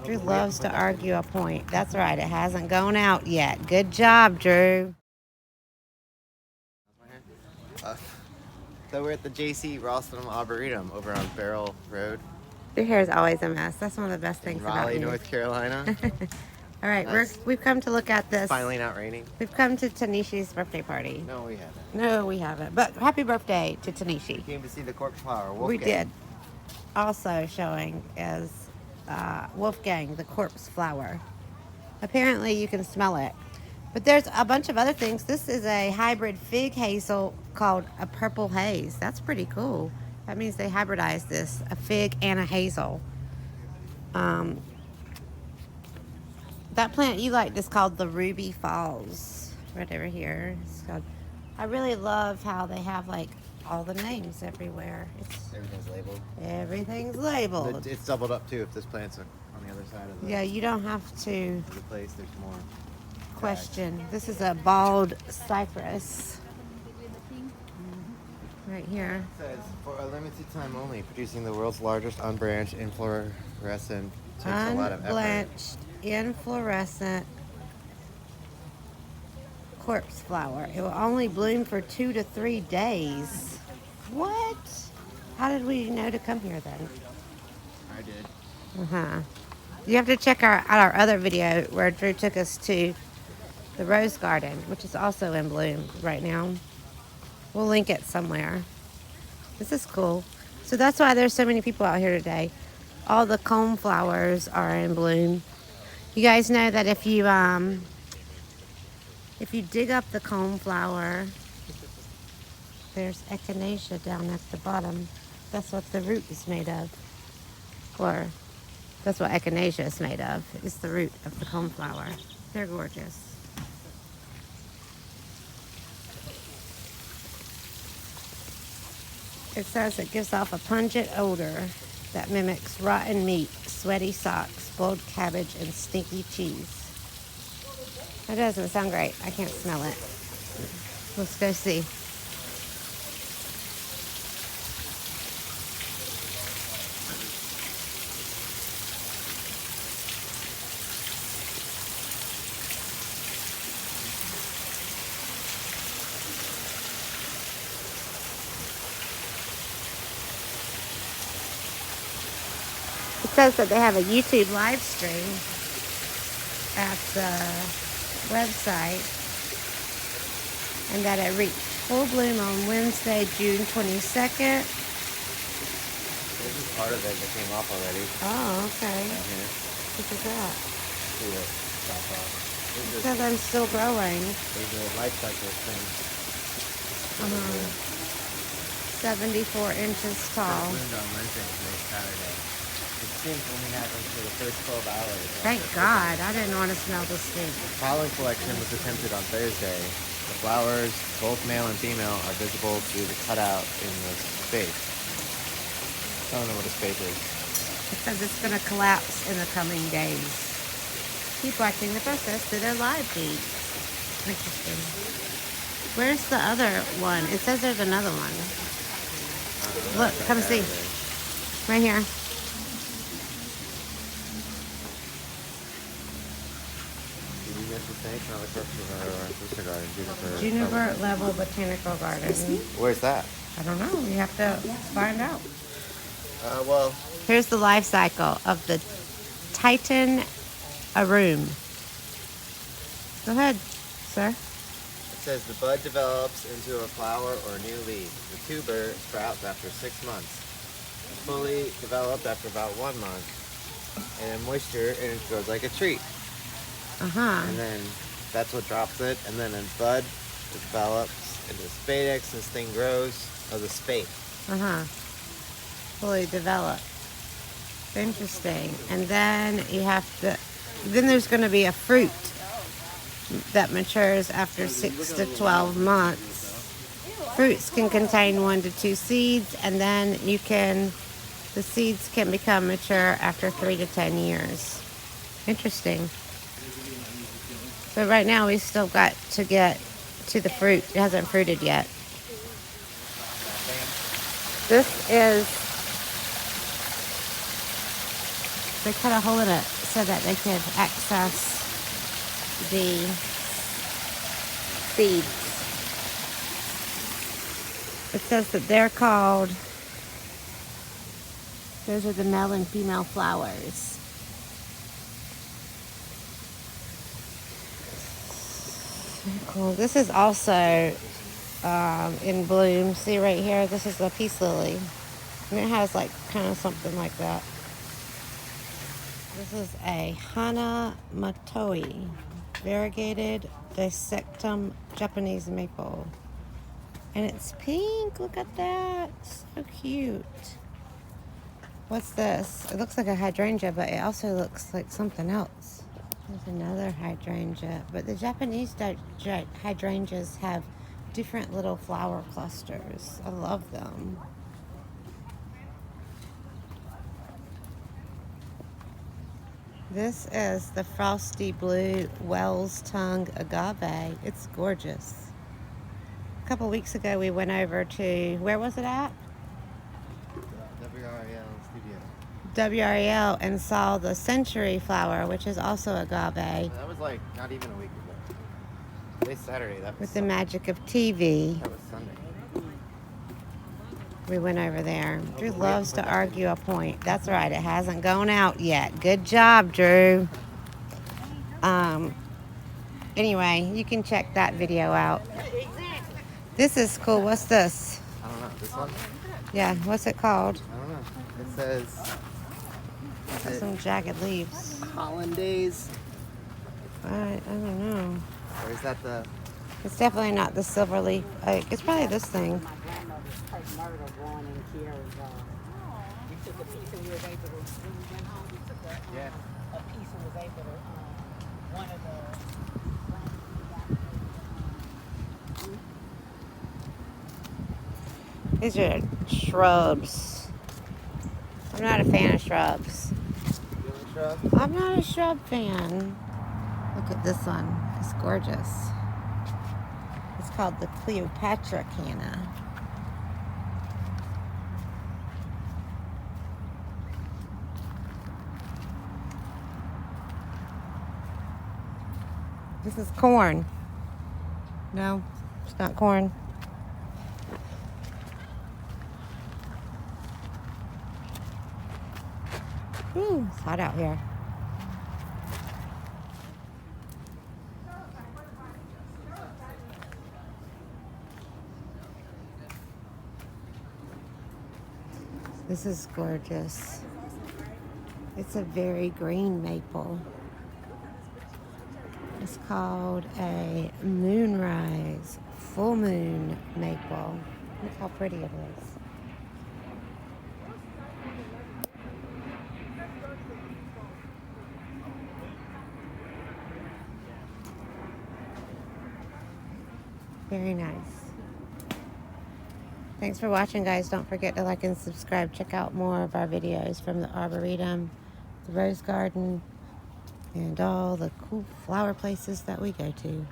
Drew loves to argue a point. That's right. It hasn't gone out yet. Good job, Drew. So we're at the Raulston Arboretum over on Beryl Road. Your hair is always a mess. That's one of the best things in about Raleigh, you. North Carolina. All right, Nice. we've come to look at this. Finally not raining. We've come to Tanishi's birthday party. No, we haven't. No, we haven't. But happy birthday to Tanishi. We came to see the corpse flower. We did. Also showing is Wolfgang, the corpse flower. Apparently you can smell it. But there's a bunch of other things. This is a hybrid fig hazel called a purple haze. That's pretty cool. That means they hybridized this, a fig and a hazel. That plant you liked is called the Ruby Falls. Right over here. It's called, I really love how they have like all the names everywhere. Everything's labeled. Everything's labeled. It's doubled up too if this plant's on the other side of the, Yeah, you don't have to the place. There's more. question. This is a bald cypress. Right here. It says, for a limited time only, producing the world's largest unbranched inflorescent. Takes a lot of effort. Unblanched, inflorescent corpse flower. It will only bloom for 2 to 3 days. What? How did we know to come here then? I did. Uh-huh. You have to check out our other video where Drew took us to the rose garden, which is also in bloom right now. We'll link it somewhere. This is cool. So that's why there's so many people out here today. All the comb flowers are in bloom. You guys know that if you dig up the comb flower, there's echinacea down at the bottom. That's what the root is made of. Or that's what echinacea is made of. It's the root of the comb flower. They're gorgeous. It says it gives off a pungent odor that mimics rotten meat, sweaty socks, boiled cabbage, and stinky cheese. That doesn't sound great. I can't smell it. Let's go see. It says that they have a YouTube live stream at the website and that it reached full bloom on Wednesday, June 22nd. This is part of it that came off already. Oh, okay. Look at that. It says I'm still growing. There's a life cycle thing. 74 inches tall. It bloomed on Wednesday, today's Saturday. The stink only happens for the first 12 hours. Thank God. I didn't want to smell the stink. The pollen collection was attempted on Thursday. The flowers, both male and female, are visible through the cutout in the space. I don't know what a space is. It says it's going to collapse in the coming days. Keep watching the process through their live feed. Interesting. Where's the other one? It says there's another one. Look, come see. Right here. Juniper Level Botanical Garden. Where's that? I don't know. You have to find out. Well, here's the life cycle of the Titan Arum. Go ahead, sir. It says the bud develops into a flower or new leaf. The tuber sprouts after 6 months. Fully developed after about 1 month. And then moisture, and it grows like a tree. And then that's what drops it. And then in bud, it develops into spadix. This thing grows as a spade. Fully developed. Interesting. And then you have to, then there's going to be a fruit that matures after 6 to 12 months. Fruits can contain 1 to 2 seeds, and then the seeds can become mature after 3 to 10 years. Interesting. So right now we still got to get to the fruit. It hasn't fruited yet. This is, they cut a hole in it so that they could access the seeds. It says that they're called, those are the male and female flowers. Cool. This is also in bloom. See right here, this is a peace lily. And it has like kind of something like that. This is a Hana Matoi, variegated dissectum Japanese maple. And it's pink, look at that, so cute. What's this? It looks like a hydrangea, but it also looks like something else. There's another hydrangea, but the Japanese hydrangeas have different little flower clusters. I love them. This is the frosty blue Wells tongue agave. It's gorgeous. A couple weeks ago we went over to, where was it at? WRL studio. WRL, and saw the century flower, which is also agave. That was like not even a week ago. Today's Saturday. That was With the magic of TV. That was Sunday. We went over there. Drew loves to argue a point. That's right. It hasn't gone out yet. Good job, Drew. Anyway, you can check that video out. This is cool. What's this? I don't know. This one? Yeah. What's it called? I don't know. It says Got some jagged leaves. Hollandaise. I don't know. Or is that the? It's definitely not the silver leaf. It's probably this thing. My grandmother's type myrtle growing in Kiara's we took a piece and we was able to, when we went home, we took a piece and was able to, one of the These are shrubs. I'm not a fan of shrubs. You want a shrub? I'm not a shrub fan. Look at this one. It's gorgeous. It's called the Cleopatra canna. This is corn. No, it's not corn. Ooh, it's hot out here. This is gorgeous. It's a very green maple. It's called a moonrise full moon maple. Look how pretty it is. Very nice. Thanks for watching, guys. Don't forget to like and subscribe. Check out more of our videos from the Arboretum, the Rose Garden, and all the cool flower places that we go to.